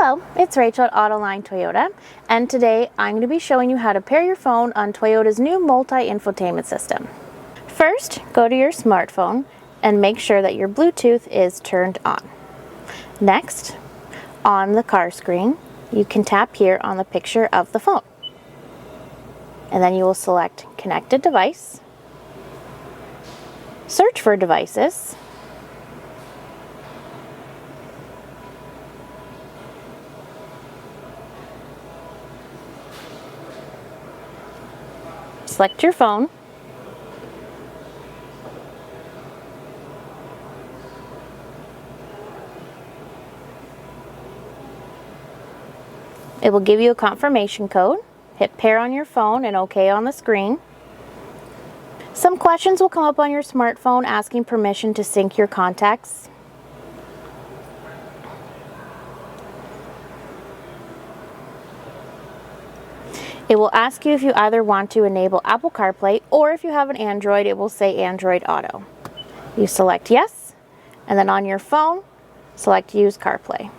Hello, it's Rachel at Autoline Toyota, and today I'm going to be showing you how to pair your phone on Toyota's new multi-infotainment system. First, go to your smartphone and make sure that your Bluetooth is turned on. Next, on the car screen, you can tap here on the picture of the phone. And then you will select Connected Device, search for devices, select your phone, it will give you a confirmation code. Hit pair on your phone and OK on the screen. Some questions will come up on your smartphone asking permission to sync your contacts. It will ask you if you either want to enable Apple CarPlay, or if you have an Android, it will say Android Auto. You select yes, and then on your phone, select Use CarPlay.